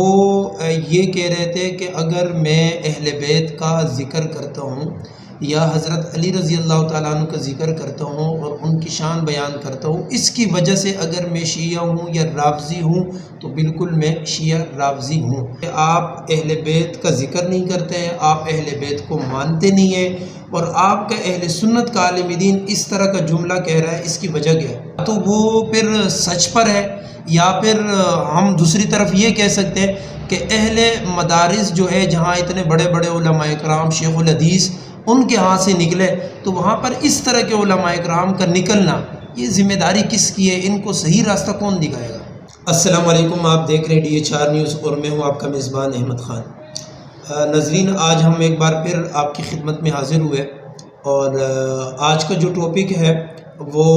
وہ یہ کہہ رہے تھے کہ اگر میں اہل بیت کا ذکر کرتا ہوں یا حضرت علی رضی اللہ تعالیٰ عنہ کا ذکر کرتا ہوں اور ان کی شان بیان کرتا ہوں، اس کی وجہ سے اگر میں شیعہ ہوں یا رافضی ہوں تو بالکل میں شیعہ رافضی ہوں۔ آپ اہل بیت کا ذکر نہیں کرتے ہیں، آپ اہل بیت کو مانتے نہیں ہیں، اور آپ کا اہل سنت کا عالم دین اس طرح کا جملہ کہہ رہا ہے، اس کی وجہ کیا ہے؟ تو وہ پھر سچ پر ہے، یا پھر ہم دوسری طرف یہ کہہ سکتے ہیں کہ اہل مدارس جو ہے جہاں اتنے بڑے بڑے علماء کرام شیخ الحدیث ان کے ہاں سے نکلے، تو وہاں پر اس طرح کے علماء کرام کا نکلنا، یہ ذمہ داری کس کی ہے؟ ان کو صحیح راستہ کون دکھائے گا؟ السلام علیکم، آپ دیکھ رہے ہیں DH4 نیوز اور میں ہوں آپ کا میزبان احمد خان۔ ناظرین، آج ہم ایک بار پھر آپ کی خدمت میں حاضر ہوئے، اور آج کا جو ٹاپک ہے وہ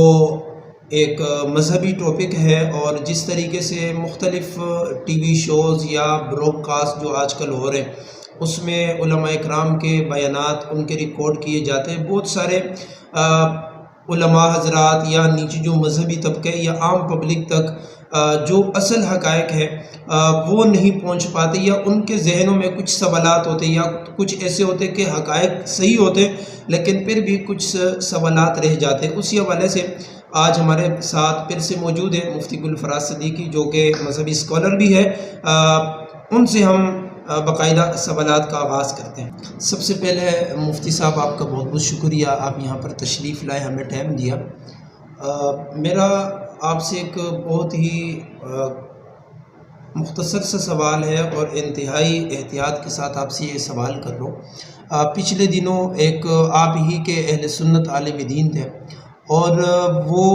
ایک مذہبی ٹاپک ہے، اور جس طریقے سے مختلف ٹی وی شوز یا براڈ کاسٹ جو آج کل ہو رہے ہیں اس میں علماء اکرام کے بیانات ان کے ریکارڈ کیے جاتے ہیں، بہت سارے علماء حضرات یا نیچے جو مذہبی طبقے یا عام پبلک تک جو اصل حقائق ہے وہ نہیں پہنچ پاتے، یا ان کے ذہنوں میں کچھ سوالات ہوتے یا کچھ ایسے ہوتے کہ حقائق صحیح ہوتے لیکن پھر بھی کچھ سوالات رہ جاتے۔ اسی حوالے سے آج ہمارے ساتھ پھر سے موجود ہے مفتی گل فراز صدیقی، جو کہ مذہبی اسکالر بھی ہے۔ ان سے ہم باقاعدہ سوالات کا آغاز کرتے ہیں۔ سب سے پہلے مفتی صاحب، آپ کا بہت بہت شکریہ، آپ یہاں پر تشریف لائے، ہمیں ٹائم دیا۔ میرا آپ سے ایک بہت ہی مختصر سا سوال ہے اور انتہائی احتیاط کے ساتھ آپ سے یہ سوال کر رہا ہوں۔ پچھلے دنوں ایک آپ ہی کے اہل سنت عالم دین تھے، اور وہ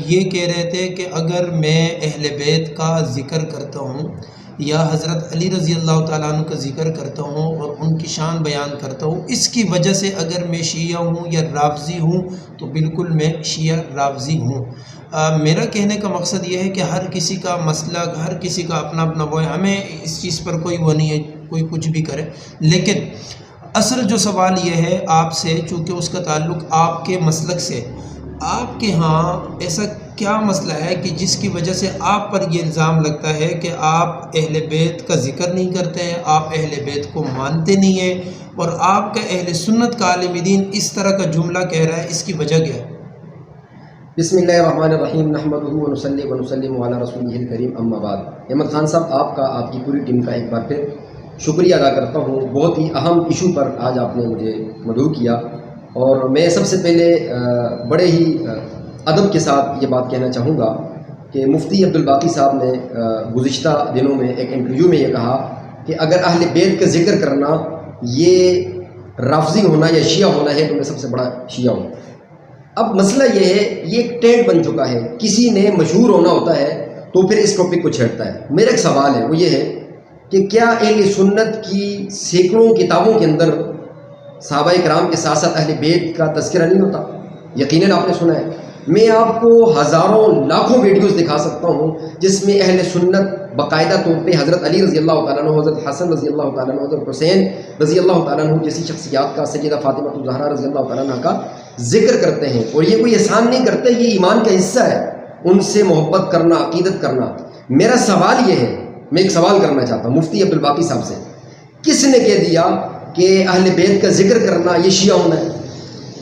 یہ کہہ رہے تھے کہ اگر میں اہل بیت کا ذکر کرتا ہوں یا حضرت علی رضی اللہ تعالیٰ عنہ کا ذکر کرتا ہوں اور ان کی شان بیان کرتا ہوں، اس کی وجہ سے اگر میں شیعہ ہوں یا رافضی ہوں تو بالکل میں شیعہ رافضی ہوں۔ میرا کہنے کا مقصد یہ ہے کہ ہر کسی کا مسلک، ہر کسی کا اپنا اپنا وہ ہے، ہمیں اس چیز پر کوئی وہ نہیں ہے، کوئی کچھ بھی کرے، لیکن اصل جو سوال یہ ہے آپ سے، چونکہ اس کا تعلق آپ کے مسلک سے، آپ کے ہاں ایسا کیا مسئلہ ہے کہ جس کی وجہ سے آپ پر یہ الزام لگتا ہے کہ آپ اہل بیت کا ذکر نہیں کرتے ہیں، آپ اہل بیت کو مانتے نہیں ہیں، اور آپ کا اہل سنت کا عالم دین اس طرح کا جملہ کہہ رہا ہے، اس کی وجہ کیا ہے؟ بسم اللہ الرحمن الرحیم، نحمدہ ونصلی ونسلم علی رسولہ الکریم، اما بعد۔ احمد خان صاحب، آپ کی پوری ٹیم کا ایک بار پھر شکریہ ادا کرتا ہوں۔ بہت ہی اہم ایشو پر آج آپ نے مجھے مدعو کیا، اور میں سب سے پہلے بڑے ہی ادب کے ساتھ یہ بات کہنا چاہوں گا کہ مفتی عبدالباقی صاحب نے گزشتہ دنوں میں ایک انٹرویو میں یہ کہا کہ اگر اہل بیت کا ذکر کرنا یہ رافضی ہونا یا شیعہ ہونا ہے تو میں سب سے بڑا شیعہ ہوں۔ اب مسئلہ یہ ہے، یہ ایک ٹرینڈ بن چکا ہے، کسی نے مشہور ہونا ہوتا ہے تو پھر اس ٹاپک کو چھیڑتا ہے۔ میرا ایک سوال ہے، وہ یہ ہے کہ کیا اہل سنت کی سینکڑوں کتابوں کے اندر صحابہ کرام کے ساتھ ساتھ اہل بیت کا تذکرہ نہیں ہوتا؟ یقیناً آپ نے سنا ہے۔ میں آپ کو ہزاروں لاکھوں ویڈیوز دکھا سکتا ہوں جس میں اہل سنت باقاعدہ طور پہ حضرت علی رضی اللہ تعالیٰ عنہ، حضرت حسن رضی اللہ تعالیٰ عنہ، حضرت حسین رضی اللہ تعالیٰ عنہ جیسی شخصیات کا، سیدہ فاطمہ الزہرا رضی اللہ تعالیٰ عنہ کا ذکر کرتے ہیں، اور یہ کوئی احسان نہیں کرتے، یہ ایمان کا حصہ ہے، ان سے محبت کرنا، عقیدت کرنا۔ میرا سوال یہ ہے، میں ایک سوال کرنا چاہتا ہوں مفتی عبدالباقی صاحب سے، کس نے کہہ دیا کہ اہل بیت کا ذکر کرنا یہ شیعہ ہونا ہے؟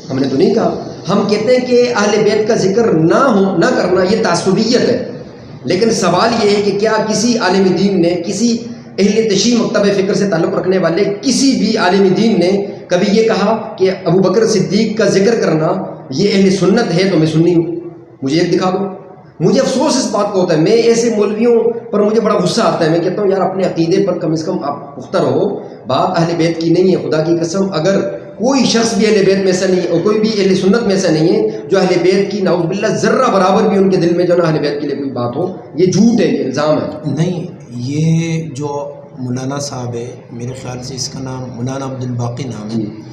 ہم نے تو نہیں کہا۔ ہم کہتے ہیں کہ اہل بیت کا ذکر نہ کرنا یہ تعصبیت ہے، لیکن سوال یہ ہے کہ کیا کسی عالم دین نے، کسی اہل تشیع مکتب فکر سے تعلق رکھنے والے کسی بھی عالم دین نے کبھی یہ کہا کہ ابو بکر صدیق کا ذکر کرنا یہ اہل سنت ہے تو میں سنی ہوں؟ مجھے ایک دکھا دو۔ مجھے افسوس اس بات کا ہوتا ہے، میں ایسے مولویوں پر مجھے بڑا غصہ آتا ہے، میں کہتا ہوں یار اپنے عقیدے پر کم از کم آپ پختہ رہو، بات اہل بیت کی نہیں ہے۔ خدا کی قسم اگر کوئی شخص بھی اہل بیت میں ایسا نہیں ہے اور کوئی بھی اہل سنت میں ایسا نہیں ہے جو اہل بیت کی نعوذ باللہ ذرہ برابر بھی ان کے دل میں جو نا اہل بیت کے لیے کوئی بات ہو، یہ جھوٹ ہے، یہ الزام ہے۔ نہیں، یہ جو مولانا صاحب ہے، میرے خیال سے اس کا نام مولانا عبدالباقی نام ہے،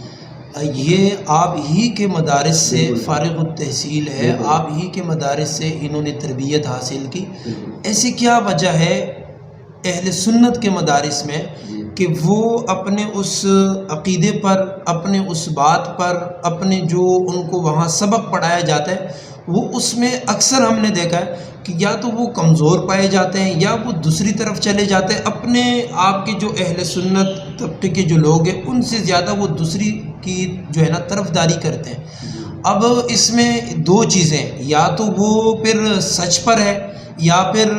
یہ آپ ہی کے مدارس سے فارغ التحصیل ہے، آپ ہی کے مدارس سے انہوں نے تربیت حاصل کی۔ ایسی کیا وجہ ہے اہل سنت کے مدارس میں کہ وہ اپنے اس عقیدے پر، اپنے اس بات پر، اپنے جو ان کو وہاں سبق پڑھایا جاتا ہے وہ اس میں اکثر ہم نے دیکھا ہے کہ یا تو وہ کمزور پائے جاتے ہیں یا وہ دوسری طرف چلے جاتے ہیں، اپنے آپ کے جو اہل سنت طبقے کے جو لوگ ہیں ان سے زیادہ وہ دوسری کی جو ہے نا طرفداری کرتے ہیں۔ اب اس میں دو چیزیں، یا تو وہ پھر سچ پر ہے، یا پھر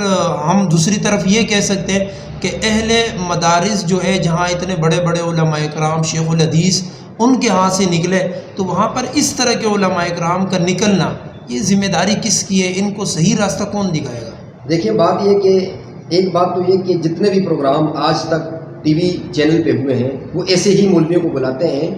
ہم دوسری طرف یہ کہہ سکتے ہیں کہ اہل مدارس جو ہے جہاں اتنے بڑے بڑے علماء کرام شیخ الحدیث ان کے ہاں سے نکلے، تو وہاں پر اس طرح کے علماء کرام کا نکلنا، یہ ذمہ داری کس کی ہے؟ ان کو صحیح راستہ کون دکھائے گا؟ دیکھیے بات یہ کہ ایک بات تو یہ کہ جتنے بھی پروگرام آج تک ٹی وی چینل پہ ہوئے ہیں وہ ایسے ہی مولویوں کو بلاتے ہیں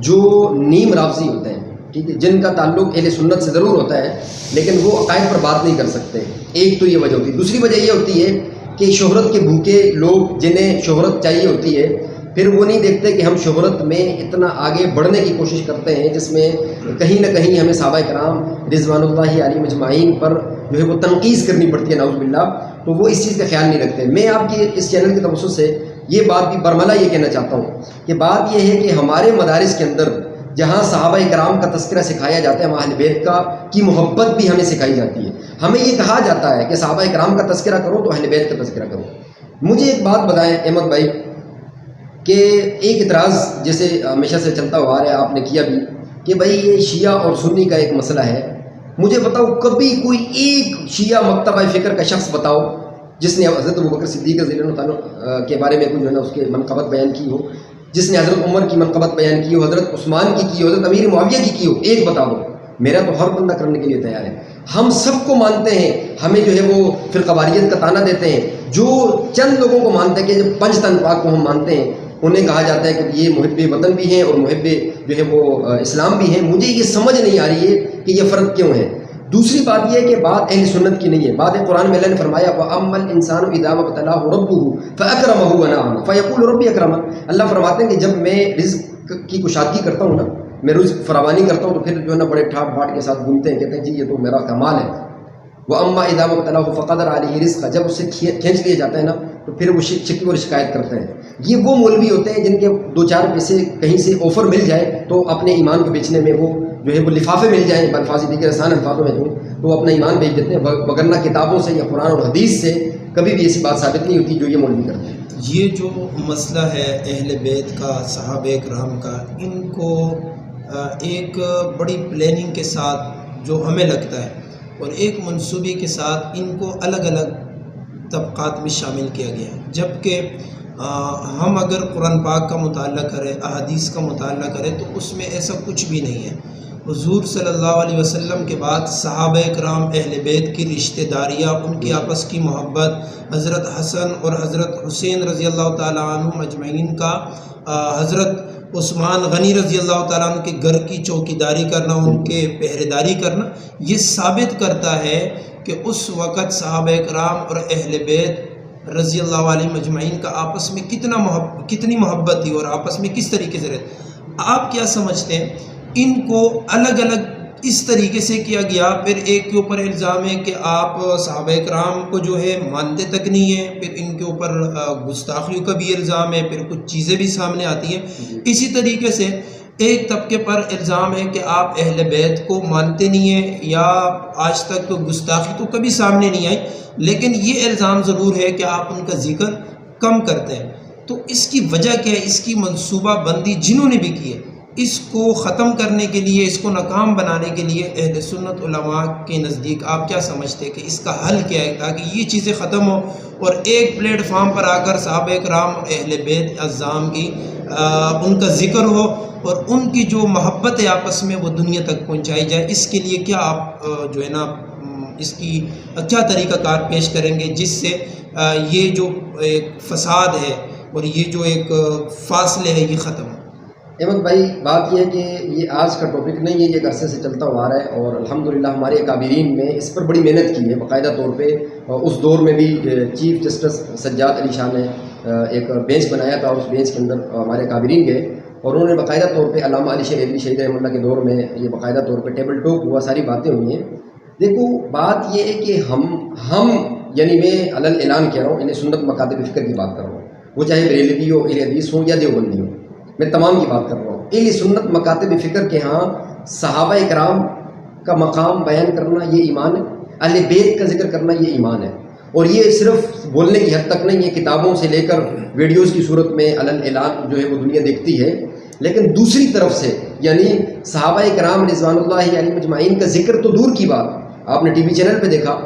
جو نیم رافضی ہوتے ہیں، ٹھیک ہے، جن کا تعلق اہل سنت سے ضرور ہوتا ہے لیکن وہ عقائد پر بات نہیں کر سکتے۔ ایک تو یہ وجہ ہوتی ہے۔ دوسری وجہ یہ ہوتی ہے کہ شہرت کے بھوکے لوگ جنہیں شہرت چاہیے ہوتی ہے، پھر وہ نہیں دیکھتے کہ ہم شہرت میں اتنا آگے بڑھنے کی کوشش کرتے ہیں جس میں کہیں نہ کہیں ہمیں صحابہ کرام رضوان اللہ علیہم اجمعین پر جو ہے وہ تنقید کرنی پڑتی ہے، نعوذ باللہ، تو وہ اس چیز کا خیال نہیں رکھتے۔ میں آپ کی اس چینل کے توسط سے یہ بات بھی برملا یہ کہنا چاہتا ہوں کہ بات یہ ہے کہ ہمارے مدارس کے اندر جہاں صحابہ کرام کا تذکرہ سکھایا جاتا ہے، وہاں اہل بیت کا کی محبت بھی ہمیں سکھائی جاتی ہے۔ ہمیں یہ کہا جاتا ہے کہ صحابہ کرام کا تذکرہ کرو تو اہل بیت کا تذکرہ کرو۔ مجھے ایک بات بتائیں احمد بھائی کہ ایک اعتراض جیسے ہمیشہ سے چلتا ہوا رہا ہے، آپ نے کیا بھی، کہ بھائی یہ شیعہ اور سنی کا ایک مسئلہ ہے۔ مجھے بتاؤ کبھی کوئی ایک شیعہ مکتبہ فکر کا شخص بتاؤ جس نے حضرت ابوبکر صدیق رضی اللہ عنہ کے بارے میں کوئی جو ہے نا اس کے منقبت بیان کی ہو، جس نے حضرت عمر کی منقبت بیان کی ہو، حضرت عثمان کی ہو، حضرت امیر معاویہ کی ہو، ایک بتا دو۔ میرا تو ہر بندہ کرنے کے لیے تیار ہے۔ ہم سب کو مانتے ہیں، ہمیں جو ہے وہ فرقہ واریت کا طعنہ دیتے ہیں۔ جو چند لوگوں کو مانتے ہیں کہ جب پنج تن پاک کو ہم مانتے ہیں، انہیں کہا جاتا ہے کہ یہ محب وطن بھی ہیں اور محب جو ہے وہ اسلام بھی ہیں۔ مجھے یہ سمجھ نہیں آ رہی ہے کہ یہ فرق کیوں ہے۔ دوسری بات یہ ہے کہ بات اہل سنت کی نہیں ہے، بات قرآن میں اللہ نے فرمایا وَأَمَّا الْإِنسَانُ إِذَا مَا ابْتَلَاهُ رَبُّهُ فَأَكْرَمَهُ وَنَعَمَهُ فَيَقُولُ رَبِّي أَكْرَمَنِ۔ اللہ فرماتے ہیں کہ جب میں رزق کی کشادگی کرتا ہوں نا، میں رزق فراوانی کرتا ہوں تو پھر جو ہے نا بڑے ٹھاٹ بھاٹ کے ساتھ گھومتے ہیں، کہتے ہیں جی یہ تو میرا کمال ہے۔ وَأَمَّا إِذَا مَا ابْتَلَاهُ فَقَدَرَ عَلَيْهِ رِزْقَهُ، جب اسے کھینچ لیا جاتا ہے نا تو پھر وہ شکوے اور شکایت کرتے ہیں۔ یہ وہ مولوی ہوتے ہیں جن کے دو چار پیسے کہیں سے آفر مل جائے تو اپنے ایمان کو بیچنے میں وہ جو ہے وہ لفافے مل جائیں، بالفاظ دیگر آسان الفاظوں میں تو وہ اپنا ایمان بیچ دیتے ہیں، وگرنہ کتابوں سے یا قرآن اور حدیث سے کبھی بھی ایسی بات ثابت نہیں ہوتی جو یہ مولوی کرتے ہیں۔ یہ جو مسئلہ ہے اہل بیت کا، صحابہ کرام کا، ان کو ایک بڑی پلاننگ کے ساتھ جو ہمیں لگتا ہے اور ایک منصوبے کے ساتھ ان کو الگ الگ طبقات میں شامل کیا گیا ہے، جبکہ ہم اگر قرآن پاک کا مطالعہ کریں، احادیث کا مطالعہ کریں تو اس میں ایسا کچھ بھی نہیں ہے۔ حضور صلی اللہ علیہ وسلم کے بعد صحابہ کرام اہل بیت کی رشتہ داریاں، ان کی آپس کی محبت، حضرت حسن اور حضرت حسین رضی اللہ تعالیٰ عنہ مجمعین کا حضرت عثمان غنی رضی اللہ تعالیٰ عنہ کے گھر کی چوکیداری کرنا، ان کے پہرے داری کرنا، یہ ثابت کرتا ہے کہ اس وقت صحابہ کرام اور اہل بیت رضی اللہ علیہ مجمعین کا آپس میں کتنی محبت تھی اور آپس میں کس طریقے سے رہتے۔ آپ کیا سمجھتے ہیں ان کو الگ الگ اس طریقے سے کیا گیا؟ پھر ایک کے اوپر الزام ہے کہ آپ صحابہ کرام کو جو ہے مانتے تک نہیں ہیں، پھر ان کے اوپر گستاخیوں کا بھی الزام ہے، پھر کچھ چیزیں بھی سامنے آتی ہیں۔ اسی طریقے سے ایک طبقے پر الزام ہے کہ آپ اہل بیت کو مانتے نہیں ہیں، یا آج تک گستاخی تو کبھی سامنے نہیں آئی، لیکن یہ الزام ضرور ہے کہ آپ ان کا ذکر کم کرتے ہیں۔ تو اس کی وجہ کیا ہے؟ اس کی منصوبہ بندی جنہوں نے بھی کی ہے، اس کو ختم کرنے کے لیے، اس کو ناکام بنانے کے لیے اہل سنت علماء کے نزدیک آپ کیا سمجھتے ہیں کہ اس کا حل کیا ہے تاکہ یہ چیزیں ختم ہوں اور ایک پلیٹ فارم پر آ کر صحابہ کرام اور اہل بیت اعظام کی ان کا ذکر ہو اور ان کی جو محبت ہے آپس میں وہ دنیا تک پہنچائی جائے؟ اس کے لیے کیا آپ جو ہے نا اس کی کیا طریقہ کار پیش کریں گے جس سے یہ جو ایک فساد ہے اور یہ جو ایک فاصلے ہے یہ ختم ہو؟ احمد بھائی بات یہ ہے کہ یہ آج کا ٹاپک نہیں ہے، یہ عرصے سے چلتا ہوا رہا ہے اور الحمدللہ ہمارے اکابرین نے اس پر بڑی محنت کی ہے باقاعدہ طور پہ۔ اس دور میں بھی چیف جسٹس سجاد علی شاہ نے ایک بینچ بنایا تھا، اس بینچ کے اندر ہمارے اکابرین گئے اور انہوں نے باقاعدہ طور پہ علامہ علی شیر علی شہید رحمہ اللہ کے دور میں یہ باقاعدہ طور پہ ٹیبل ٹاک ہوا، ساری باتیں ہوئی ہیں۔ دیکھو بات یہ ہے کہ ہم یعنی میں علل اعلان کہہ رہا ہوں، انہیں سنت مکاتب فکر کی بات کر رہا ہوں، وہ چاہے بریلوی ہو، اہل حدیث ہو یا دیوبندی ہو، میں تمام کی بات کر رہا ہوں۔ اہل سنت مکاتب فکر کے ہاں صحابہ کرام کا مقام بیان کرنا یہ ایمان ہے، اہل بیت کا ذکر کرنا یہ ایمان ہے. اور یہ صرف بولنے کی حد تک نہیں ہے، کتابوں سے لے کر ویڈیوز کی صورت میں علن اعلان جو ہے وہ دنیا دیکھتی ہے. لیکن دوسری طرف سے یعنی صحابہ کرام رضوان اللہ علیہم اجمعین کا ذکر تو دور کی بات، آپ نے ٹی وی چینل پہ دیکھا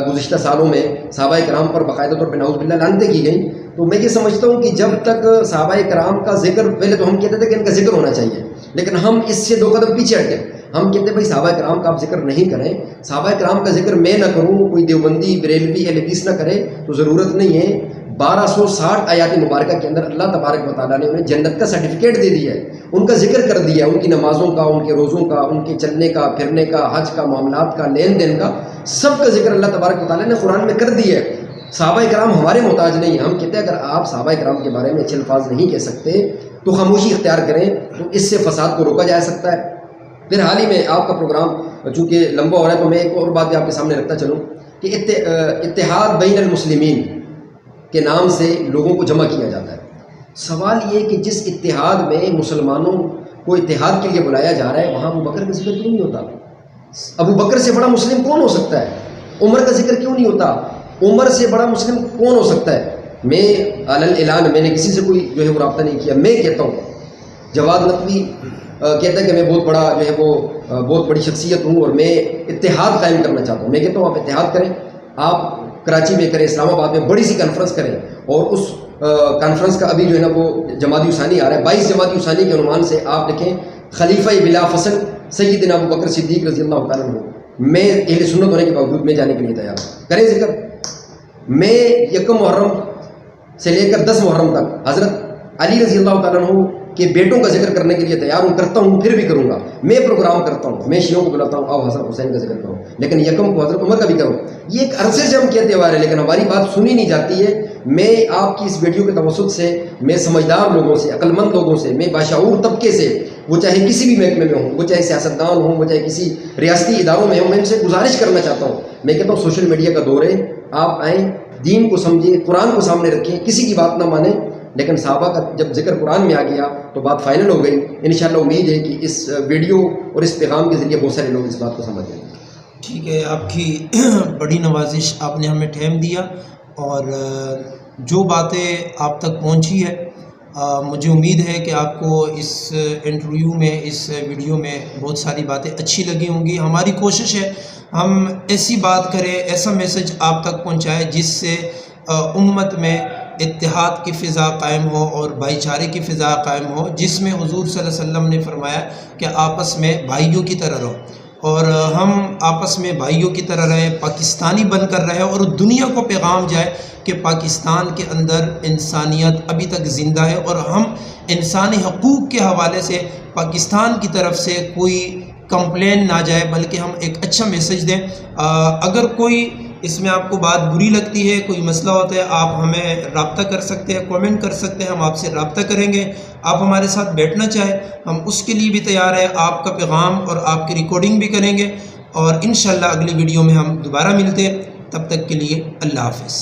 گزشتہ سالوں میں صحابہ کرام پر باقاعدہ طور پہ نعوذ باللہ لعنتیں کی گئیں. تو میں یہ سمجھتا ہوں کہ جب تک صحابہ کرام کا ذکر، پہلے تو ہم کہتے تھے کہ ان کا ذکر ہونا چاہیے، لیکن ہم اس سے 2 قدم پیچھے ہٹ گئے. ہم کہتے ہیں بھائی صحابہ کرام کا آپ ذکر نہیں کریں، صحابہ کرام کا ذکر میں نہ کروں، کوئی دیوبندی بریلوی اہل حدیث نہ کرے تو ضرورت نہیں ہے. 1260 آیات مبارکہ کے اندر اللہ تبارک و تعالیٰ نے انہیں جنت کا سرٹیفکیٹ دے دیا ہے، ان کا ذکر کر دیا ہے، ان کی نمازوں کا، ان کے روزوں کا، ان کے چلنے کا، پھرنے کا، حج کا، معاملات کا، لین دین کا، سب کا ذکر اللہ تبارک و تعالیٰ نے قرآن میں کر دیا ہے. صحابہ کرام ہمارے محتاج نہیں ہیں. ہم کہتے ہیں اگر آپ صحابہ کرام کے بارے میں اچھے الفاظ نہیں کہہ سکتے تو خاموشی اختیار کریں، تو اس سے فساد کو روکا جا سکتا ہے. پھر حال ہی میں آپ کا پروگرام چونکہ لمبا ہو رہا ہے تو میں ایک اور بات بھی آپ کے سامنے رکھتا چلوں کہ اتحاد بین المسلمین کے نام سے لوگوں کو جمع کیا جاتا ہے. سوال یہ کہ جس اتحاد میں مسلمانوں کو اتحاد کے لیے بلایا جا رہا ہے وہاں ابو بکر کا ذکر کیوں نہیں ہوتا؟ ابو بکر سے بڑا مسلم کون ہو سکتا ہے؟ عمر کا ذکر کیوں نہیں ہوتا؟ عمر سے بڑا مسلم کون ہو سکتا ہے؟ میں علن اعلان میں نے کسی سے کوئی جو ہے وہ رابطہ نہیں کیا. میں کہتا ہوں جواد نقوی کہتا ہے کہ میں بہت بڑا جو ہے وہ بہت بڑی شخصیت ہوں اور میں اتحاد قائم کرنا چاہتا ہوں. میں کہتا ہوں آپ اتحاد کریں، آپ کراچی میں کریں، اسلام آباد میں بڑی سی کانفرنس کریں، اور اس کانفرنس کا ابھی جو ہے نا وہ جمادی ثانی آ رہا ہے، 22 جمادی ثانی کے عنوان سے آپ لکھیں خلیفہ بلا فصل سیدنا ابو بکر صدیق رضی اللہ تعالیٰ عنہ. میں اہل سنت ہونے کے باوجود میں جانے کے لیے تیار ہوں. کریں ذکر. میں 1 محرم سے لے کر 10 محرم تک حضرت علی رضی اللہ تعالیٰ عنہ کے بیٹوں کا ذکر کرنے کے لیے تیار ہوں، کرتا ہوں، پھر بھی کروں گا. میں پروگرام کرتا ہوں، میں شیعوں کو بلاتا ہوں آؤ حضرت حسین کا ذکر کرو، لیکن 1 کو حضرت عمر کا بھی کرو. یہ ایک عرصے سے ہم کہتے ہوئے آ رہے ہیں لیکن ہماری بات سنی نہیں جاتی ہے. میں آپ کی اس ویڈیو کے توسط سے میں سمجھدار لوگوں سے، عقل مند لوگوں سے، میں باشعور طبقے سے، وہ چاہے کسی بھی محکمے میں ہوں، وہ چاہے سیاستدان ہوں، وہ چاہے کسی ریاستی اداروں میں ہوں، میں ان سے گزارش کرنا چاہتا ہوں. میں کہتا ہوں سوشل میڈیا کا دور ہے، آپ آئیں، دین کو سمجھیں، قرآن کو سامنے رکھیں، کسی کی بات نہ مانیں. لیکن صحابہ کا جب ذکر قرآن میں آ گیا تو بات فائنل ہو گئی. انشاءاللہ امید ہے کہ اس ویڈیو اور اس پیغام کے ذریعے بہت سارے لوگ اس بات کو سمجھ جائیں. ٹھیک ہے، آپ کی بڑی نوازش، آپ نے ہمیں ٹائم دیا اور جو باتیں آپ تک پہنچی ہے مجھے امید ہے کہ آپ کو اس انٹرویو میں، اس ویڈیو میں بہت ساری باتیں اچھی لگی ہوں گی. ہماری کوشش ہے ہم ایسی بات کریں، ایسا میسج آپ تک پہنچائے جس سے امت میں اتحاد کی فضا قائم ہو اور بھائی چارے کی فضا قائم ہو، جس میں حضور صلی اللہ علیہ وسلم نے فرمایا کہ آپس میں بھائیوں کی طرح رہو، اور ہم آپس میں بھائیوں کی طرح رہیں، پاکستانی بن کر رہے، اور دنیا کو پیغام جائے کہ پاکستان کے اندر انسانیت ابھی تک زندہ ہے، اور ہم انسانی حقوق کے حوالے سے پاکستان کی طرف سے کوئی کمپلین نہ جائے بلکہ ہم ایک اچھا میسج دیں. اگر کوئی اس میں آپ کو بات بری لگتی ہے، کوئی مسئلہ ہوتا ہے، آپ ہمیں رابطہ کر سکتے ہیں، کامنٹ کر سکتے ہیں، ہم آپ سے رابطہ کریں گے. آپ ہمارے ساتھ بیٹھنا چاہیں ہم اس کے لیے بھی تیار ہیں. آپ کا پیغام اور آپ کی ریکارڈنگ بھی کریں گے، اور انشاءاللہ اگلی ویڈیو میں ہم دوبارہ ملتے ہیں. تب تک کے لیے اللہ حافظ.